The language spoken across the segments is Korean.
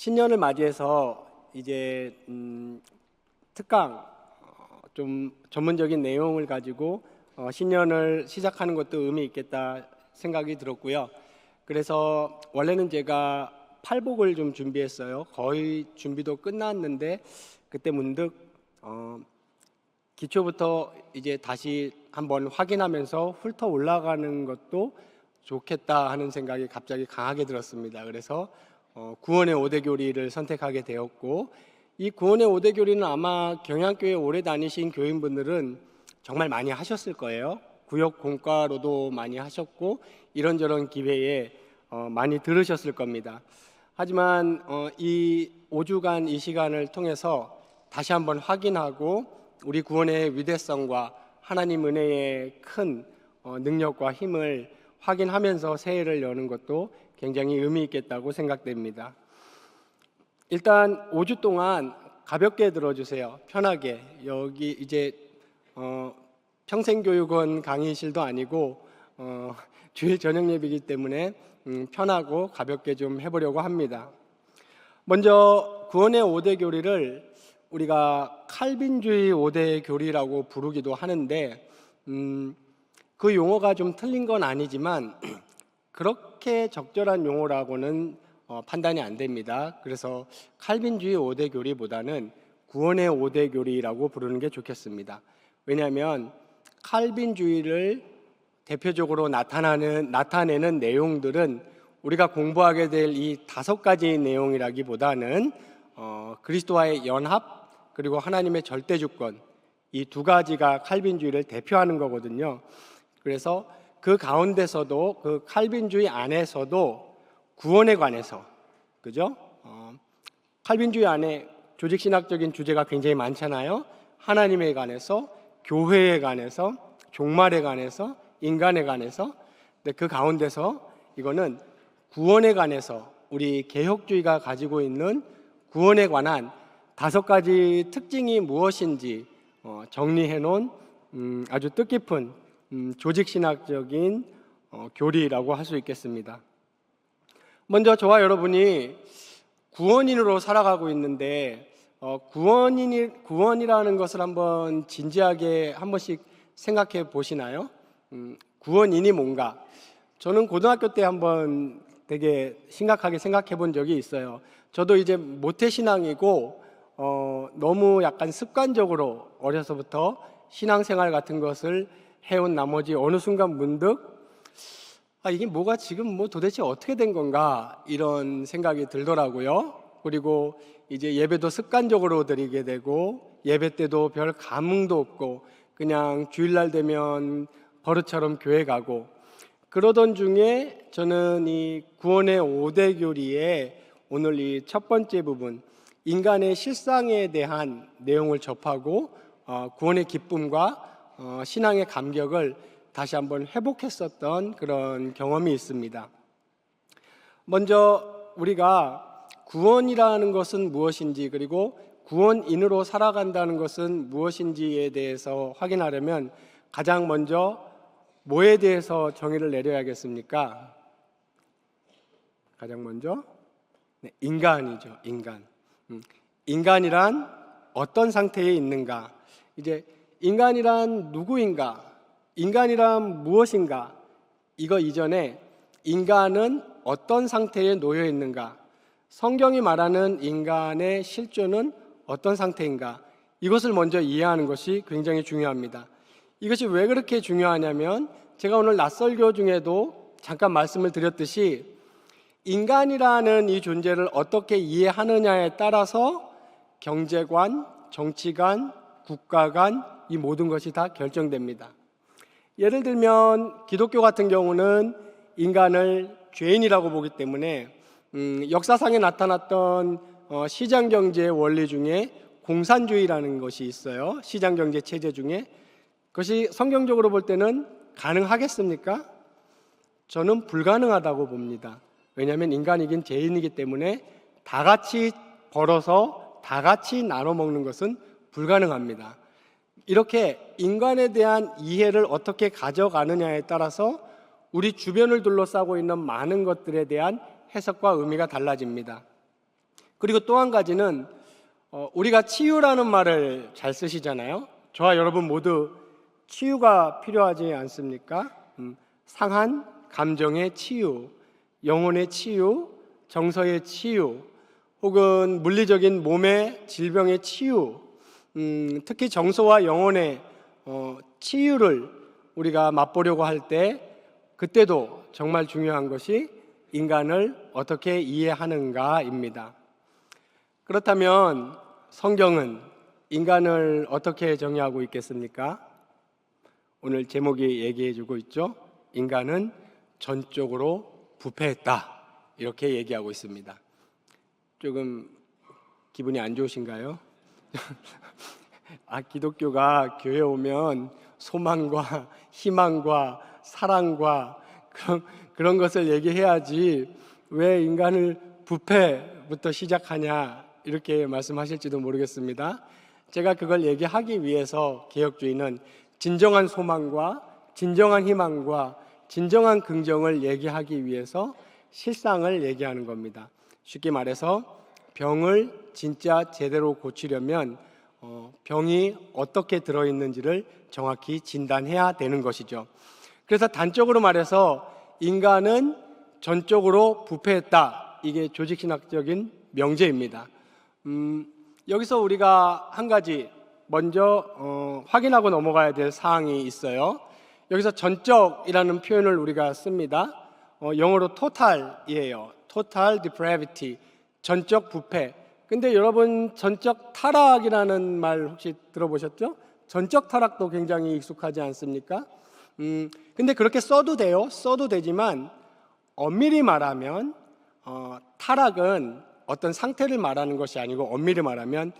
신년을 맞이해서 이제 특강 좀 전문적인 내용을 가지고 신년을 시작하는 것도 의미 있겠다 생각이 들었고요. 그래서 원래는 제가 팔복을 좀 준비했어요. 거의 준비도 끝났는데 그때 문득 기초부터 이제 다시 한번 확인하면서 훑어 올라가는 것도 좋겠다 하는 생각이 갑자기 강하게 들었습니다. 그래서 구원의 5대 교리를 선택하게 되었고, 이 구원의 5대 교리는 아마 경양교회 오래 다니신 교인분들은 정말 많이 하셨을 거예요. 구역 공과로도 많이 하셨고 이런저런 기회에 많이 들으셨을 겁니다. 하지만 이 5주간 이 시간을 통해서 다시 한번 확인하고 우리 구원의 위대성과 하나님 은혜의 큰 능력과 힘을 확인하면서 새해를 여는 것도 굉장히 의미 있겠다고 생각됩니다. 일단 5주 동안 가볍게 들어주세요. 편하게. 여기 이제 평생교육원 강의실도 아니고 주일 저녁 예배이기 때문에 편하고 가볍게 좀 해보려고 합니다. 먼저 구원의 5대 교리를 우리가 칼빈주의 5대 교리라고 부르기도 하는데 그 용어가 좀 틀린 건 아니지만 그렇게 적절한 용어라고는 판단이 안 됩니다. 그래서 칼빈주의 5대 교리보다는 구원의 5대 교리라고 부르는 게 좋겠습니다. 왜냐하면 칼빈주의를 대표적으로 나타내는 내용들은 우리가 공부하게 될 이 5가지 내용이라기보다는 그리스도와의 연합 그리고 하나님의 절대주권, 이 2가지가 칼빈주의를 대표하는 거거든요. 그래서 그 가운데서도 그 칼빈주의 안에서도 구원에 관해서, 그죠? 칼빈주의 안에 조직신학적인 주제가 굉장히 많잖아요. 하나님에 관해서, 교회에 관해서, 종말에 관해서, 인간에 관해서. 근데 그 가운데서 이거는 구원에 관해서 우리 개혁주의가 가지고 있는 구원에 관한 5가지 특징이 무엇인지 정리해 놓은 아주 뜻깊은 조직신학적인 교리라고 할 수 있겠습니다. 먼저 저와 여러분이 구원인으로 살아가고 있는데 구원이라는 것을 한번 진지하게 한 번씩 생각해 보시나요? 구원인이 뭔가? 저는 고등학교 때 한번 되게 심각하게 생각해 본 적이 있어요. 저도 이제 모태신앙이고 너무 약간 습관적으로 어려서부터 신앙생활 같은 것을 해온 나머지 어느 순간 문득 이게 뭐가 지금 도대체 어떻게 된 건가 이런 생각이 들더라고요. 그리고 이제 예배도 습관적으로 드리게 되고 예배 때도 별 감흥도 없고 그냥 주일날 되면 버릇처럼 교회 가고 그러던 중에 저는 이 구원의 5대 교리에 오늘 이 첫 번째 부분 인간의 실상에 대한 내용을 접하고 구원의 기쁨과 신앙의 감격을 다시 한번 회복했었던 그런 경험이 있습니다. 먼저 우리가 구원이라는 것은 무엇인지 그리고 구원인으로 살아간다는 것은 무엇인지에 대해서 확인하려면 가장 먼저 뭐에 대해서 정의를 내려야겠습니까? 가장 먼저 인간이죠. 인간이란 어떤 상태에 있는가? 이제 인간이란 누구인가? 인간이란 무엇인가? 이거 이전에 인간은 어떤 상태에 놓여 있는가? 성경이 말하는 인간의 실존은 어떤 상태인가? 이것을 먼저 이해하는 것이 굉장히 중요합니다. 이것이 왜 그렇게 중요하냐면 제가 오늘 낯설교 중에도 잠깐 말씀을 드렸듯이 인간이라는 이 존재를 어떻게 이해하느냐에 따라서 경제관, 정치관, 국가관 이 모든 것이 다 결정됩니다. 예를 들면 기독교 같은 경우는 인간을 죄인이라고 보기 때문에 역사상에 나타났던 시장경제의 원리 중에 공산주의라는 것이 있어요. 시장경제 체제 중에. 그것이 성경적으로 볼 때는 가능하겠습니까? 저는 불가능하다고 봅니다. 왜냐하면 인간이긴 죄인이기 때문에 다 같이 벌어서 다 같이 나눠 먹는 것은 불가능합니다. 이렇게 인간에 대한 이해를 어떻게 가져가느냐에 따라서 우리 주변을 둘러싸고 있는 많은 것들에 대한 해석과 의미가 달라집니다. 그리고 또 한 가지는 우리가 치유라는 말을 잘 쓰시잖아요. 저와 여러분 모두 치유가 필요하지 않습니까? 상한 감정의 치유, 영혼의 치유, 정서의 치유, 혹은 물리적인 몸의 질병의 치유, 특히 정서와 영혼의 치유를 우리가 맛보려고 할 때 그때도 정말 중요한 것이 인간을 어떻게 이해하는가입니다. 그렇다면 성경은 인간을 어떻게 정의하고 있겠습니까? 오늘 제목이 얘기해주고 있죠. 인간은 전적으로 부패했다, 이렇게 얘기하고 있습니다. 조금 기분이 안 좋으신가요? 기독교가 교회에 오면 소망과 희망과 사랑과 그런 것을 얘기해야지 왜 인간을 부패부터 시작하냐, 이렇게 말씀하실지도 모르겠습니다. 제가 그걸 얘기하기 위해서 개혁주의는 진정한 소망과 진정한 희망과 진정한 긍정을 얘기하기 위해서 실상을 얘기하는 겁니다. 쉽게 말해서 병을 진짜 제대로 고치려면 병이 어떻게 들어있는지를 정확히 진단해야 되는 것이죠. 그래서 단적으로 말해서 인간은 전적으로 부패했다, 이게 조직신학적인 명제입니다. 여기서 우리가 한 가지 먼저 확인하고 넘어가야 될 사항이 있어요. 여기서 전적이라는 표현을 우리가 씁니다. 영어로 total이에요. total depravity, 전적 부패. 근데 여러분, 전적 타락이라는 말 혹시 들어보셨죠? 전적 타락도 굉장히 익숙하지 않습니까? 근데 그렇게 써도 돼요. 써도 되지만 엄밀히 말하면 타락은 어떤 상태를 말하는 것이 아니고 엄밀히 말하면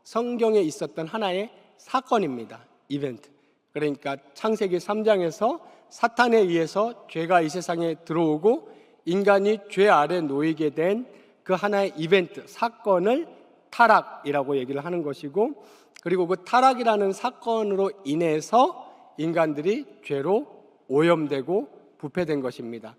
성경에 있었던 하나의 사건입니다. 이벤트. 그러니까 창세기 3장에서 사탄에 의해서 죄가 이 세상에 들어오고 인간이 죄 아래 놓이게 된 그 하나의 이벤트, 사건을 타락이라고 얘기를 하는 것이고, 그리고 그 타락이라는 사건으로 인해서 인간들이 죄로 오염되고 부패된 것입니다.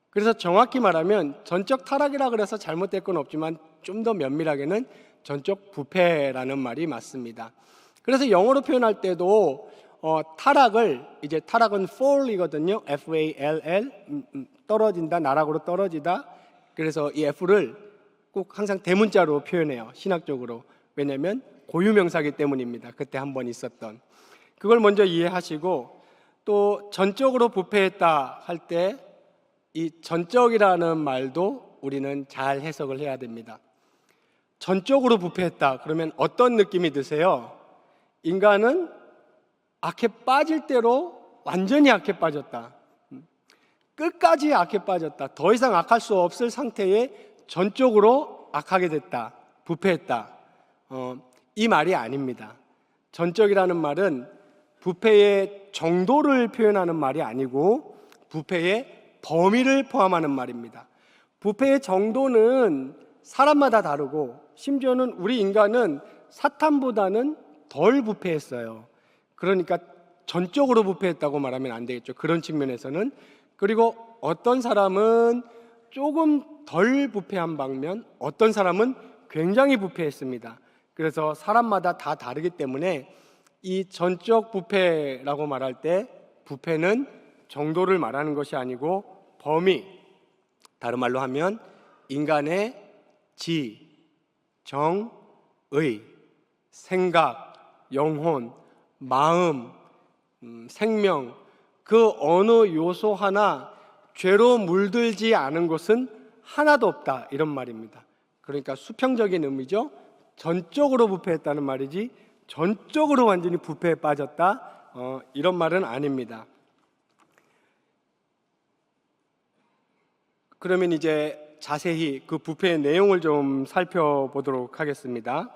그래서 정확히 말하면 전적 타락이라 그래서 잘못될 건 없지만 좀 더 면밀하게는 전적 부패라는 말이 맞습니다. 그래서 영어로 표현할 때도 타락을, 이제 타락은 fall이거든요. F-A-L-L, 떨어진다, 나락으로 떨어지다. 그래서 이 F를 꼭 항상 대문자로 표현해요, 신학적으로. 왜냐하면 고유명사이기 때문입니다. 그때 한번 있었던. 그걸 먼저 이해하시고, 또 전적으로 부패했다 할 때 이 전적이라는 말도 우리는 잘 해석을 해야 됩니다. 전적으로 부패했다 그러면 어떤 느낌이 드세요? 인간은 악에 빠질 대로 완전히 악에 빠졌다, 끝까지 악에 빠졌다, 더 이상 악할 수 없을 상태에 전적으로 악하게 됐다, 부패했다, 이 말이 아닙니다. 전적이라는 말은 부패의 정도를 표현하는 말이 아니고 부패의 범위를 포함하는 말입니다. 부패의 정도는 사람마다 다르고, 심지어는 우리 인간은 사탄보다는 덜 부패했어요. 그러니까 전적으로 부패했다고 말하면 안 되겠죠, 그런 측면에서는. 그리고 어떤 사람은 조금 덜 부패한 반면 어떤 사람은 굉장히 부패했습니다. 그래서 사람마다 다 다르기 때문에 이 전적 부패라고 말할 때 부패는 정도를 말하는 것이 아니고 범위, 다른 말로 하면 인간의 지, 정, 의, 생각, 영혼, 마음, 생명, 그 어느 요소 하나 죄로 물들지 않은 것은 하나도 없다, 이런 말입니다. 그러니까 수평적인 의미죠. 전적으로 부패했다는 말이지 전적으로 완전히 부패에 빠졌다, 이런 말은 아닙니다. 그러면 이제 자세히 그 부패의 내용을 좀 살펴보도록 하겠습니다.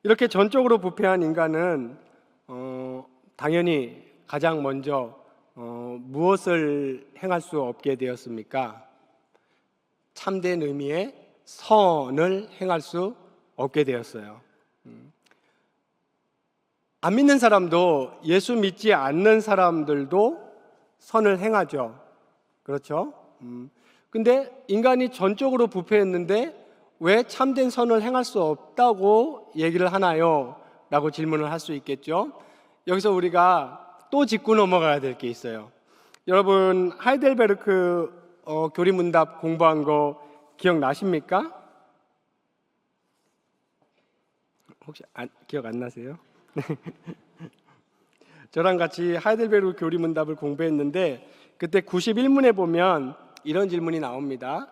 이렇게 전적으로 부패한 인간은 당연히 가장 먼저 무엇을 행할 수 없게 되었습니까? 참된 의미의 선을 행할 수 없게 되었어요. 안 믿는 사람도, 예수 믿지 않는 사람들도 선을 행하죠. 그렇죠? 근데 인간이 전적으로 부패했는데 왜 참된 선을 행할 수 없다고 얘기를 하나요? 라고 질문을 할 수 있겠죠. 여기서 우리가 또 짚고 넘어가야 될 게 있어요. 여러분 하이델베르크 교리문답 공부한 거 기억나십니까? 혹시 기억 안 나세요? 저랑 같이 하이델베르크 교리문답을 공부했는데 그때 91문에 보면 이런 질문이 나옵니다.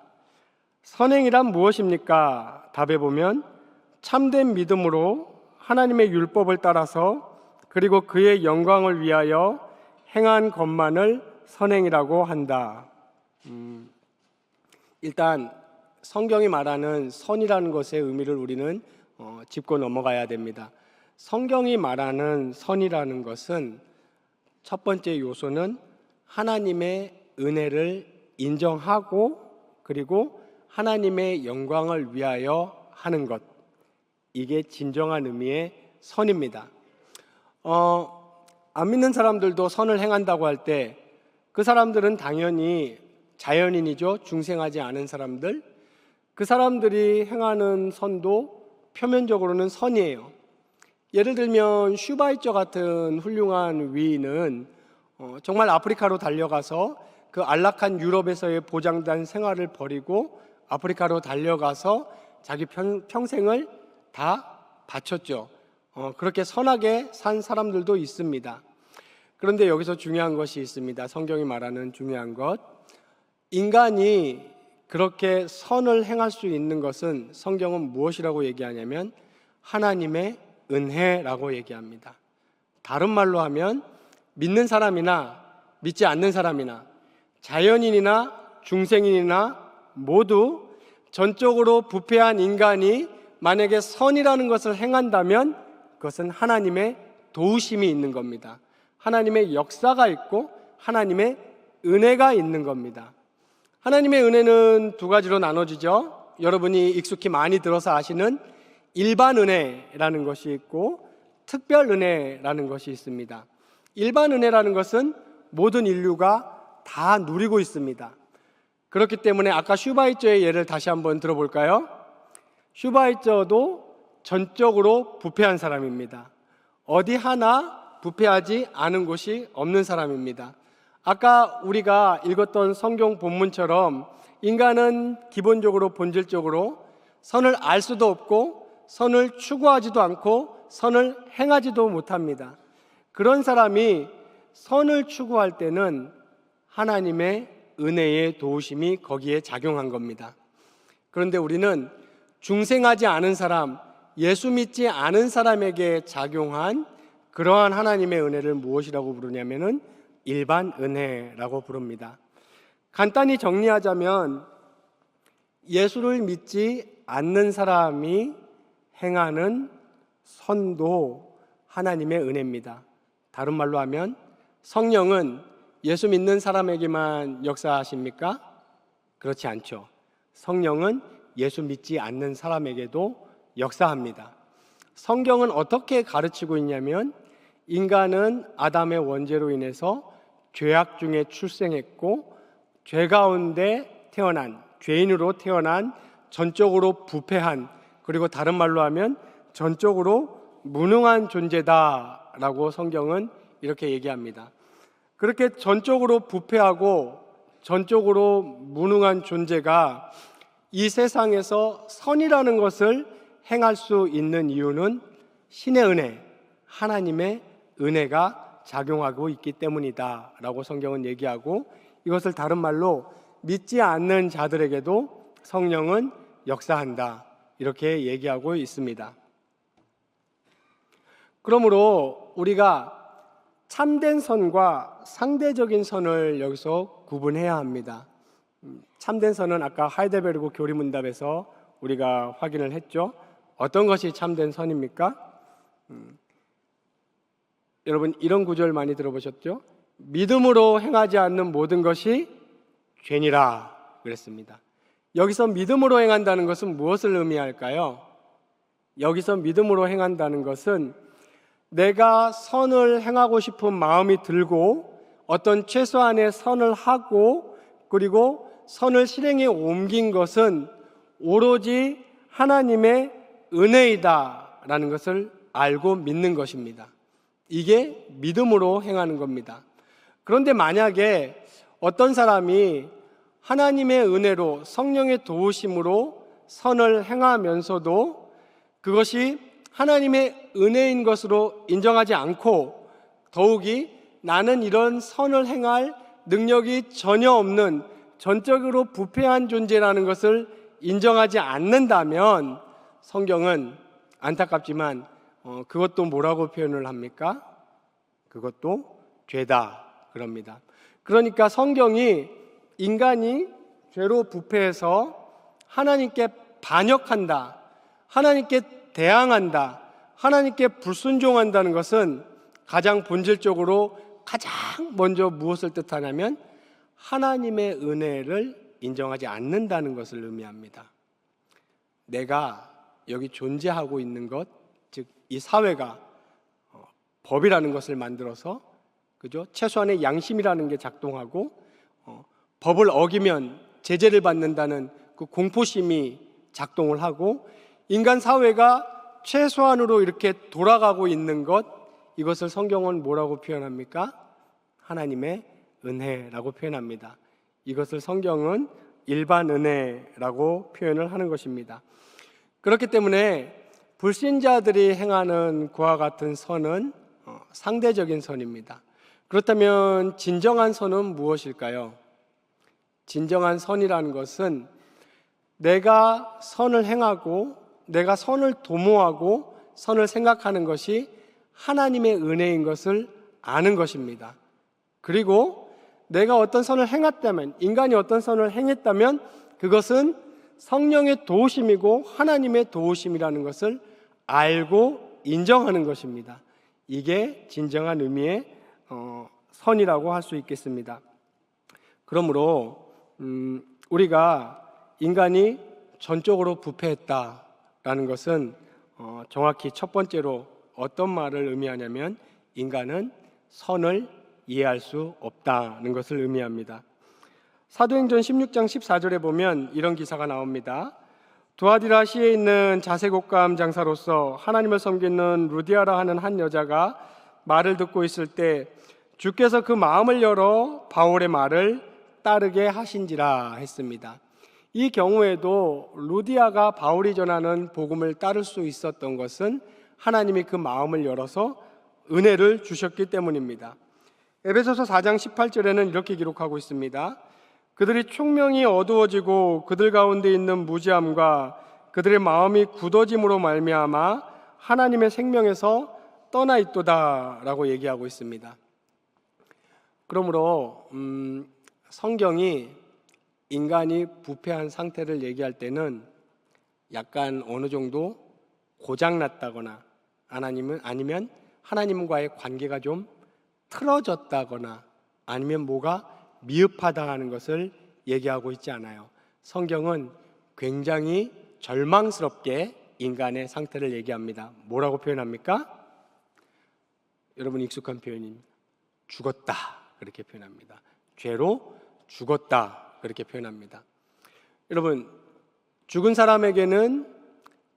선행이란 무엇입니까? 답해 보면 참된 믿음으로 하나님의 율법을 따라서 그리고 그의 영광을 위하여 행한 것만을 선행이라고 한다. 일단 성경이 말하는 선이라는 것의 의미를 우리는 짚고 넘어가야 됩니다. 성경이 말하는 선이라는 것은 첫 번째 요소는 하나님의 은혜를 인정하고 그리고 하나님의 영광을 위하여 하는 것, 이게 진정한 의미의 선입니다. 안 믿는 사람들도 선을 행한다고 할 때 그 사람들은 당연히 자연인이죠. 중생하지 않은 사람들, 그 사람들이 행하는 선도 표면적으로는 선이에요. 예를 들면 슈바이처 같은 훌륭한 위인은 정말 아프리카로 달려가서 그 안락한 유럽에서의 보장된 생활을 버리고 아프리카로 달려가서 자기 평생을 다 바쳤죠. 그렇게 선하게 산 사람들도 있습니다. 그런데 여기서 중요한 것이 있습니다. 성경이 말하는 중요한 것, 인간이 그렇게 선을 행할 수 있는 것은 성경은 무엇이라고 얘기하냐면 하나님의 은혜라고 얘기합니다. 다른 말로 하면 믿는 사람이나 믿지 않는 사람이나 자연인이나 중생인이나 모두 전적으로 부패한 인간이 만약에 선이라는 것을 행한다면 그것은 하나님의 도우심이 있는 겁니다. 하나님의 역사가 있고 하나님의 은혜가 있는 겁니다. 하나님의 은혜는 두 가지로 나눠지죠. 여러분이 익숙히 많이 들어서 아시는 일반 은혜라는 것이 있고 특별 은혜라는 것이 있습니다. 일반 은혜라는 것은 모든 인류가 다 누리고 있습니다. 그렇기 때문에 아까 슈바이처의 예를 다시 한번 들어볼까요? 슈바이처도 전적으로 부패한 사람입니다. 어디 하나 부패하지 않은 곳이 없는 사람입니다. 아까 우리가 읽었던 성경 본문처럼 인간은 기본적으로 본질적으로 선을 알 수도 없고 선을 추구하지도 않고 선을 행하지도 못합니다. 그런 사람이 선을 추구할 때는 하나님의 은혜의 도우심이 거기에 작용한 겁니다. 그런데 우리는 중생하지 않은 사람, 예수 믿지 않은 사람에게 작용한 그러한 하나님의 은혜를 무엇이라고 부르냐면은 일반 은혜라고 부릅니다. 간단히 정리하자면 예수를 믿지 않는 사람이 행하는 선도 하나님의 은혜입니다. 다른 말로 하면 성령은 예수 믿는 사람에게만 역사하십니까? 그렇지 않죠. 성령은 예수 믿지 않는 사람에게도 역사합니다. 성경은 어떻게 가르치고 있냐면 인간은 아담의 원죄로 인해서 죄악 중에 출생했고 죄 가운데 태어난, 죄인으로 태어난 전적으로 부패한, 그리고 다른 말로 하면 전적으로 무능한 존재다라고 성경은 이렇게 얘기합니다. 그렇게 전적으로 부패하고 전적으로 무능한 존재가 이 세상에서 선이라는 것을 행할 수 있는 이유는 신의 은혜, 하나님의 은혜가 작용하고 있기 때문이다 라고 성경은 얘기하고, 이것을 다른 말로 믿지 않는 자들에게도 성령은 역사한다 이렇게 얘기하고 있습니다. 그러므로 우리가 참된 선과 상대적인 선을 여기서 구분해야 합니다. 참된 선은 아까 하이델베르크 교리문답에서 우리가 확인을 했죠. 어떤 것이 참된 선입니까? 여러분 이런 구절 많이 들어보셨죠? 믿음으로 행하지 않는 모든 것이 죄니라 그랬습니다. 여기서 믿음으로 행한다는 것은 무엇을 의미할까요? 여기서 믿음으로 행한다는 것은 내가 선을 행하고 싶은 마음이 들고 어떤 최소한의 선을 하고 그리고 선을 실행에 옮긴 것은 오로지 하나님의 은혜이다라는 것을 알고 믿는 것입니다. 이게 믿음으로 행하는 겁니다. 그런데 만약에 어떤 사람이 하나님의 은혜로 성령의 도우심으로 선을 행하면서도 그것이 하나님의 은혜인 것으로 인정하지 않고 더욱이 나는 이런 선을 행할 능력이 전혀 없는 전적으로 부패한 존재라는 것을 인정하지 않는다면 성경은 안타깝지만 그것도 뭐라고 표현을 합니까? 그것도 죄다 그럽니다. 그러니까 성경이 인간이 죄로 부패해서 하나님께 반역한다, 하나님께 대항한다, 하나님께 불순종한다는 것은 가장 본질적으로 가장 먼저 무엇을 뜻하냐면 하나님의 은혜를 인정하지 않는다는 것을 의미합니다. 내가 여기 존재하고 있는 것, 즉 이 사회가 법이라는 것을 만들어서 그죠? 최소한의 양심이라는 게 작동하고 법을 어기면 제재를 받는다는 그 공포심이 작동을 하고 인간 사회가 최소한으로 이렇게 돌아가고 있는 것, 이것을 성경은 뭐라고 표현합니까? 하나님의 은혜라고 표현합니다. 이것을 성경은 일반 은혜라고 표현을 하는 것입니다. 그렇기 때문에 불신자들이 행하는 그와 같은 선은 상대적인 선입니다. 그렇다면 진정한 선은 무엇일까요? 진정한 선이라는 것은 내가 선을 행하고 내가 선을 도모하고 선을 생각하는 것이 하나님의 은혜인 것을 아는 것입니다. 그리고 내가 어떤 선을 행했다면, 인간이 어떤 선을 행했다면 그것은 성령의 도우심이고 하나님의 도우심이라는 것을 알고 인정하는 것입니다. 이게 진정한 의미의 선이라고 할 수 있겠습니다. 그러므로 우리가 인간이 전적으로 부패했다라는 것은 정확히 첫 번째로 어떤 말을 의미하냐면 인간은 선을 이해할 수 없다는 것을 의미합니다. 사도행전 16장 14절에 보면 이런 기사가 나옵니다. 두아디라 시에 있는 자색옷감 장사로서 하나님을 섬기는 루디아라 하는 한 여자가 말을 듣고 있을 때 주께서 그 마음을 열어 바울의 말을 따르게 하신지라 했습니다. 이 경우에도 루디아가 바울이 전하는 복음을 따를 수 있었던 것은 하나님이 그 마음을 열어서 은혜를 주셨기 때문입니다. 에베소서 4장 18절에는 이렇게 기록하고 있습니다. 그들이 총명이 어두워지고 그들 가운데 있는 무지함과 그들의 마음이 굳어짐으로 말미암아 하나님의 생명에서 떠나 있도다라고 얘기하고 있습니다. 그러므로 성경이 인간이 부패한 상태를 얘기할 때는 약간 어느 정도 고장났다거나 아니면 하나님과의 관계가 좀 틀어졌다거나 아니면 뭐가 미흡하다는 것을 얘기하고 있지 않아요. 성경은 굉장히 절망스럽게 인간의 상태를 얘기합니다. 뭐라고 표현합니까? 여러분 익숙한 표현입니다. 죽었다 그렇게 표현합니다. 죄로 죽었다 그렇게 표현합니다. 여러분 죽은 사람에게는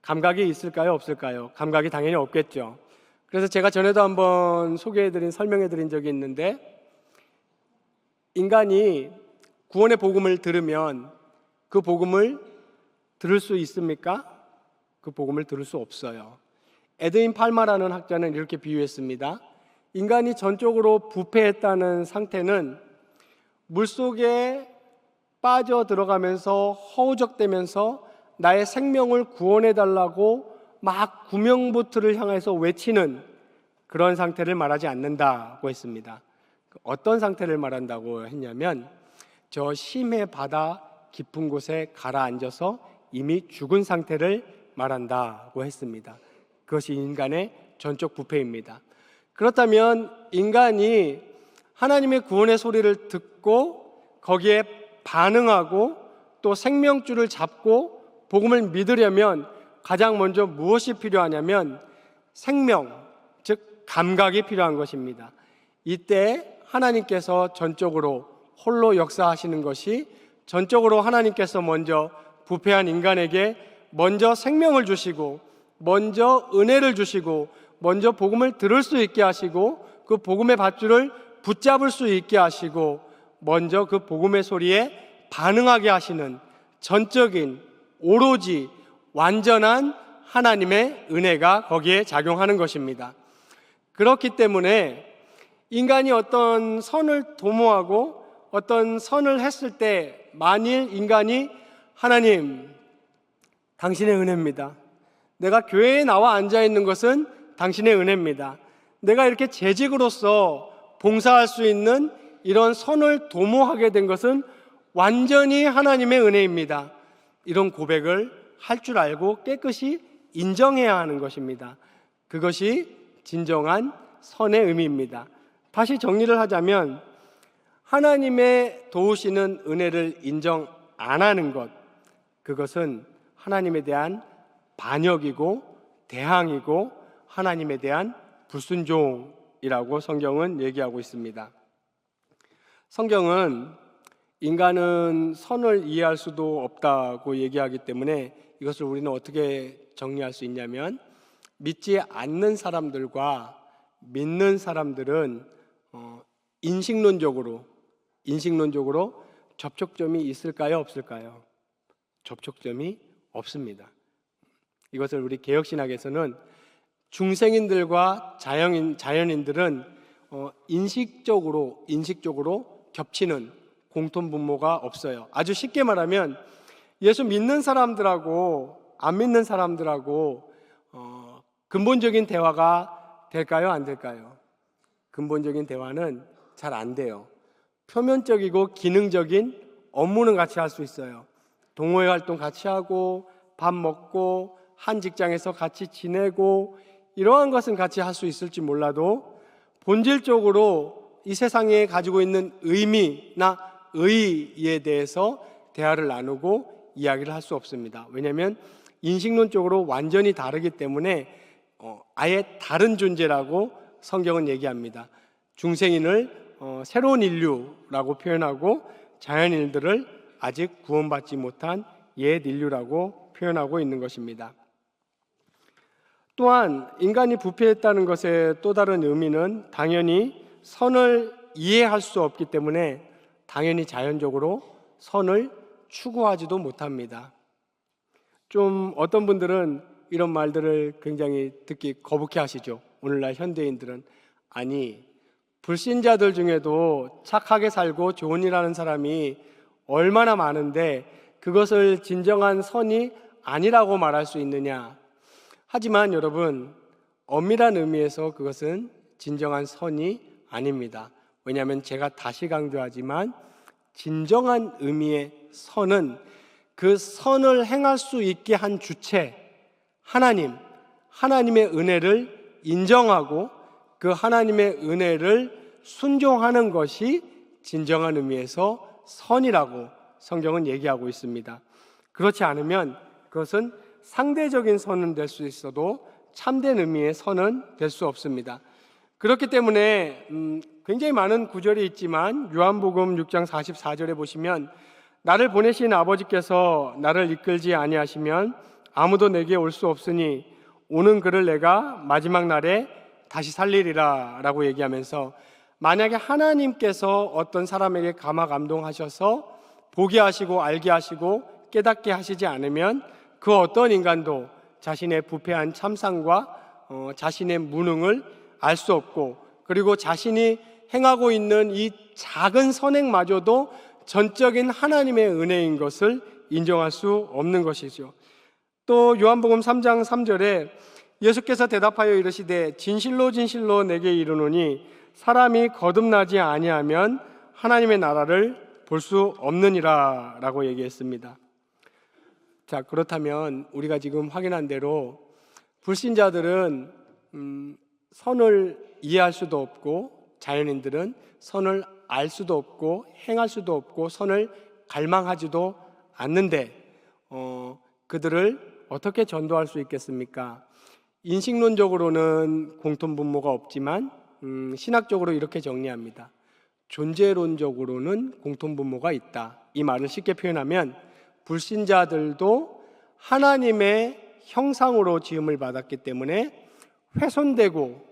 감각이 있을까요? 없을까요? 감각이 당연히 없겠죠. 그래서 제가 전에도 한번 설명해드린 적이 있는데 인간이 구원의 복음을 들으면 그 복음을 들을 수 있습니까? 그 복음을 들을 수 없어요. 에드윈 팔마라는 학자는 이렇게 비유했습니다. 인간이 전적으로 부패했다는 상태는 물속에 빠져 들어가면서 허우적대면서 나의 생명을 구원해달라고 막 구명보트를 향해서 외치는 그런 상태를 말하지 않는다고 했습니다. 어떤 상태를 말한다고 했냐면 저 심해 바다 깊은 곳에 가라앉아서 이미 죽은 상태를 말한다고 했습니다. 그것이 인간의 전적 부패입니다. 그렇다면 인간이 하나님의 구원의 소리를 듣고 거기에 반응하고 또 생명줄을 잡고 복음을 믿으려면 가장 먼저 무엇이 필요하냐면 생명, 즉 감각이 필요한 것입니다. 이때 하나님께서 전적으로 홀로 역사하시는 것이 전적으로 하나님께서 먼저 부패한 인간에게 먼저 생명을 주시고, 먼저 은혜를 주시고, 먼저 복음을 들을 수 있게 하시고, 그 복음의 밧줄을 붙잡을 수 있게 하시고, 먼저 그 복음의 소리에 반응하게 하시는 전적인, 오로지 완전한 하나님의 은혜가 거기에 작용하는 것입니다. 그렇기 때문에 인간이 어떤 선을 도모하고 어떤 선을 했을 때, 만일 인간이 하나님, 당신의 은혜입니다. 내가 교회에 나와 앉아 있는 것은 당신의 은혜입니다. 내가 이렇게 재직으로서 봉사할 수 있는 이런 선을 도모하게 된 것은 완전히 하나님의 은혜입니다. 이런 고백을 할 줄 알고 깨끗이 인정해야 하는 것입니다. 그것이 진정한 선의 의미입니다. 다시 정리를 하자면, 하나님의 도우시는 은혜를 인정 안 하는 것, 그것은 하나님에 대한 반역이고 대항이고 하나님에 대한 불순종이라고 성경은 얘기하고 있습니다. 성경은 인간은 선을 이해할 수도 없다고 얘기하기 때문에 이것을 우리는 어떻게 정리할 수 있냐면, 믿지 않는 사람들과 믿는 사람들은 인식론적으로 접촉점이 있을까요, 없을까요? 접촉점이 없습니다. 이것을 우리 개혁신학에서는 중생인들과 자연인들은 인식적으로 겹치는 공통분모가 없어요. 아주 쉽게 말하면 예수 믿는 사람들하고 안 믿는 사람들하고 근본적인 대화가 될까요, 안 될까요? 근본적인 대화는 잘 안 돼요. 표면적이고 기능적인 업무는 같이 할 수 있어요. 동호회 활동 같이 하고 밥 먹고 한 직장에서 같이 지내고 이러한 것은 같이 할 수 있을지 몰라도 본질적으로 이 세상에 가지고 있는 의미나 의의에 대해서 대화를 나누고 이야기를 할 수 없습니다. 왜냐하면 인식론적으로 완전히 다르기 때문에 아예 다른 존재라고 성경은 얘기합니다. 중생인을 새로운 인류라고 표현하고 자연인들을 아직 구원받지 못한 옛 인류라고 표현하고 있는 것입니다. 또한 인간이 부패했다는 것의 또 다른 의미는 당연히 선을 이해할 수 없기 때문에 당연히 자연적으로 선을 추구하지도 못합니다. 좀 어떤 분들은 이런 말들을 굉장히 듣기 거북해 하시죠. 오늘날 현대인들은. 아니, 불신자들 중에도 착하게 살고 좋은 일 하는 사람이 얼마나 많은데 그것을 진정한 선이 아니라고 말할 수 있느냐. 하지만 여러분, 엄밀한 의미에서 그것은 진정한 선이 아닙니다. 왜냐하면 제가 다시 강조하지만 진정한 의미의 선은 그 선을 행할 수 있게 한 주체, 하나님의 은혜를 인정하고 그 하나님의 은혜를 순종하는 것이 진정한 의미에서 선이라고 성경은 얘기하고 있습니다. 그렇지 않으면 그것은 상대적인 선은 될 수 있어도 참된 의미의 선은 될 수 없습니다. 그렇기 때문에 굉장히 많은 구절이 있지만 요한복음 6장 44절에 보시면 나를 보내신 아버지께서 나를 이끌지 아니하시면 아무도 내게 올 수 없으니 오는 그를 내가 마지막 날에 다시 살리리라 라고 얘기하면서, 만약에 하나님께서 어떤 사람에게 감화 감동하셔서 보게 하시고 알게 하시고 깨닫게 하시지 않으면 그 어떤 인간도 자신의 부패한 참상과 자신의 무능을 알 수 없고, 그리고 자신이 행하고 있는 이 작은 선행마저도 전적인 하나님의 은혜인 것을 인정할 수 없는 것이죠. 또 요한복음 3장 3절에 예수께서 대답하여 이르시되 진실로 진실로 내게 이르노니 사람이 거듭나지 아니하면 하나님의 나라를 볼 수 없느니라 라고 얘기했습니다. 자, 그렇다면 우리가 지금 확인한 대로 불신자들은 선을 이해할 수도 없고 자연인들은 선을 알 수도 없고 행할 수도 없고 선을 갈망하지도 않는데 그들을 어떻게 전도할 수 있겠습니까? 인식론적으로는 공통분모가 없지만 신학적으로 이렇게 정리합니다. 존재론적으로는 공통분모가 있다. 이 말을 쉽게 표현하면 불신자들도 하나님의 형상으로 지음을 받았기 때문에 훼손되고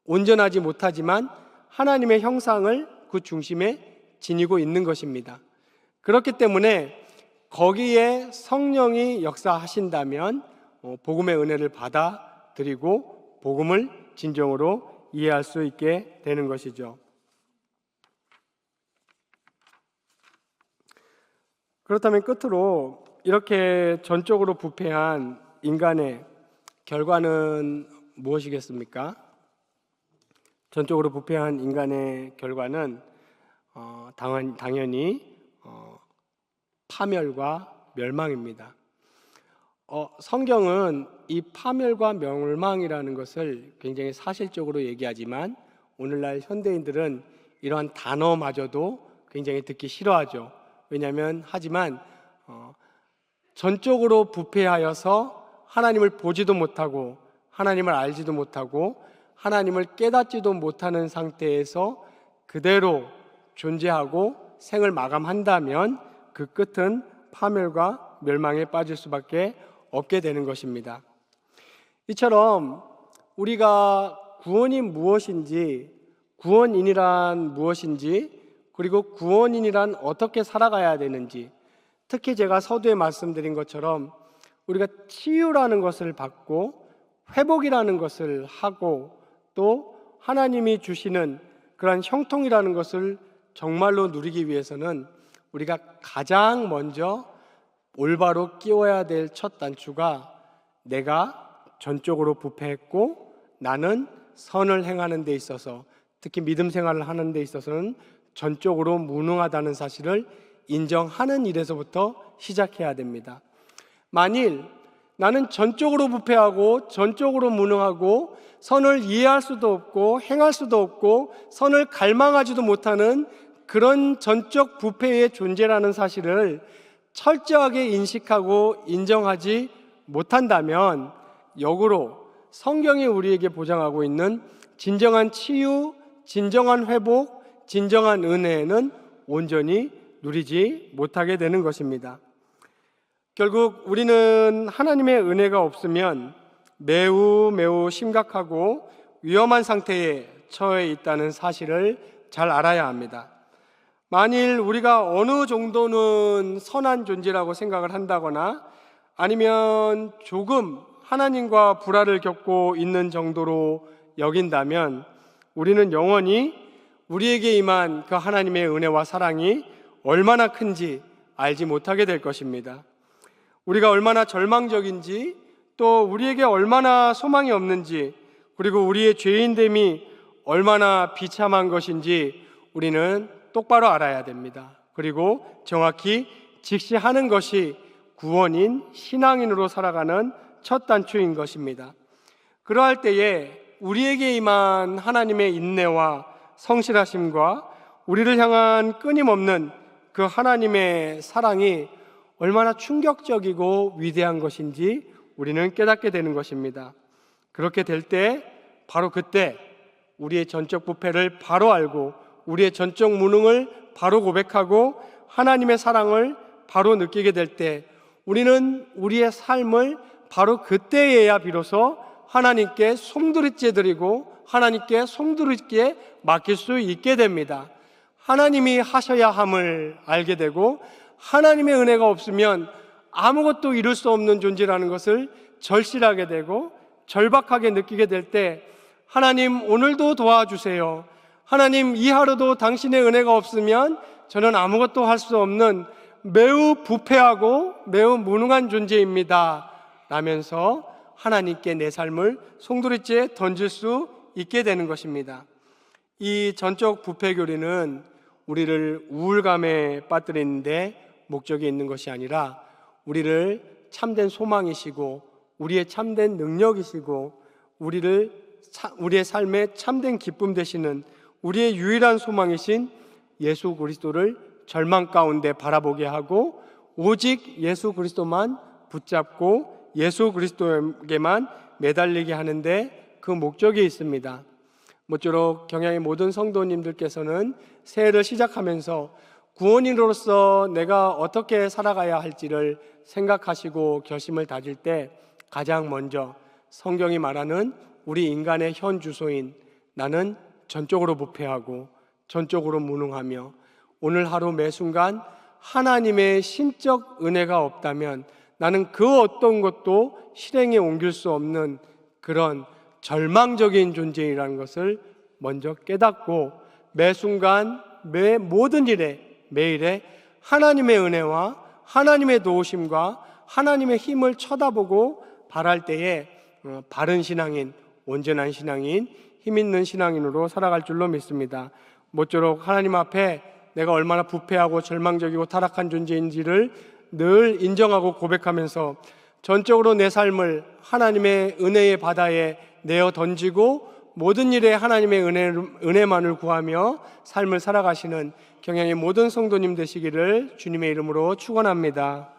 온전하지 못하지만 하나님의 형상을 그 중심에 지니고 있는 것입니다. 그렇기 때문에 거기에 성령이 역사하신다면 복음의 은혜를 받아들이고 복음을 진정으로 이해할 수 있게 되는 것이죠. 그렇다면 끝으로 이렇게 전적으로 부패한 인간의 결과는 무엇이겠습니까? 전적으로 부패한 인간의 결과는 당연히 파멸과 멸망입니다. 성경은 이 파멸과 멸망이라는 것을 굉장히 사실적으로 얘기하지만 오늘날 현대인들은 이러한 단어마저도 굉장히 듣기 싫어하죠. 왜냐하면 전적으로 부패하여서 하나님을 보지도 못하고 하나님을 알지도 못하고 하나님을 깨닫지도 못하는 상태에서 그대로 존재하고 생을 마감한다면 그 끝은 파멸과 멸망에 빠질 수밖에 없게 되는 것입니다. 이처럼 우리가 구원이 무엇인지, 구원인이란 무엇인지, 그리고 구원인이란 어떻게 살아가야 되는지, 특히 제가 서두에 말씀드린 것처럼 우리가 치유라는 것을 받고 회복이라는 것을 하고 또 하나님이 주시는 그러한 형통이라는 것을 정말로 누리기 위해서는 우리가 가장 먼저 올바로 끼워야 될 첫 단추가 내가 전적으로 부패했고 나는 선을 행하는 데 있어서, 특히 믿음 생활을 하는 데 있어서는 전적으로 무능하다는 사실을 인정하는 일에서부터 시작해야 됩니다. 만일 나는 전적으로 부패하고 전적으로 무능하고 선을 이해할 수도 없고 행할 수도 없고 선을 갈망하지도 못하는 그런 전적 부패의 존재라는 사실을 철저하게 인식하고 인정하지 못한다면 역으로 성경이 우리에게 보장하고 있는 진정한 치유, 진정한 회복, 진정한 은혜는 온전히 누리지 못하게 되는 것입니다. 결국 우리는 하나님의 은혜가 없으면 매우 심각하고 위험한 상태에 처해 있다는 사실을 잘 알아야 합니다. 만일 우리가 어느 정도는 선한 존재라고 생각을 한다거나 아니면 조금 하나님과 불화를 겪고 있는 정도로 여긴다면 우리는 영원히 우리에게 임한 그 하나님의 은혜와 사랑이 얼마나 큰지 알지 못하게 될 것입니다. 우리가 얼마나 절망적인지, 또 우리에게 얼마나 소망이 없는지, 그리고 우리의 죄인됨이 얼마나 비참한 것인지 우리는 똑바로 알아야 됩니다. 그리고 정확히 직시하는 것이 구원인 신앙인으로 살아가는 첫 단추인 것입니다. 그러할 때에 우리에게 임한 하나님의 인내와 성실하심과 우리를 향한 끊임없는 그 하나님의 사랑이 얼마나 충격적이고 위대한 것인지 우리는 깨닫게 되는 것입니다. 그렇게 될 때 바로 그때 우리의 전적 부패를 바로 알고 우리의 전적 무능을 바로 고백하고 하나님의 사랑을 바로 느끼게 될 때 우리는 우리의 삶을 바로 그때에야 비로소 하나님께 송두리째 드리고 하나님께 송두리째 맡길 수 있게 됩니다. 하나님이 하셔야 함을 알게 되고 하나님의 은혜가 없으면 아무것도 이룰 수 없는 존재라는 것을 절실하게 되고 절박하게 느끼게 될 때 하나님 오늘도 도와주세요. 하나님 이 하루도 당신의 은혜가 없으면 저는 아무것도 할 수 없는 매우 부패하고 매우 무능한 존재입니다 라면서 하나님께 내 삶을 송두리째 던질 수 있게 되는 것입니다. 이 전적 부패 교리는 우리를 우울감에 빠뜨리는데 목적이 있는 것이 아니라 우리를 참된 소망이시고 우리의 참된 능력이시고 우리의 삶에 참된 기쁨 되시는 우리의 유일한 소망이신 예수 그리스도를 절망 가운데 바라보게 하고 오직 예수 그리스도만 붙잡고 예수 그리스도에게만 매달리게 하는데 그 목적이 있습니다. 모쪼록 경양의 모든 성도님들께서는 새해를 시작하면서 구원인으로서 내가 어떻게 살아가야 할지를 생각하시고 결심을 다질 때 가장 먼저 성경이 말하는 우리 인간의 현 주소인 나는 전적으로 부패하고 전적으로 무능하며 오늘 하루 매 순간 하나님의 신적 은혜가 없다면 나는 그 어떤 것도 실행에 옮길 수 없는 그런 절망적인 존재이라는 것을 먼저 깨닫고 매 순간 매 모든 일에 매일에 하나님의 은혜와 하나님의 도우심과 하나님의 힘을 쳐다보고 바랄 때에 바른 신앙인, 온전한 신앙인, 힘 있는 신앙인으로 살아갈 줄로 믿습니다. 모쪼록 하나님 앞에 내가 얼마나 부패하고 절망적이고 타락한 존재인지를 늘 인정하고 고백하면서 전적으로 내 삶을 하나님의 은혜의 바다에 내어 던지고 모든 일에 하나님의 은혜만을 구하며 삶을 살아가시는 경향의 모든 성도님 되시기를 주님의 이름으로 축원합니다.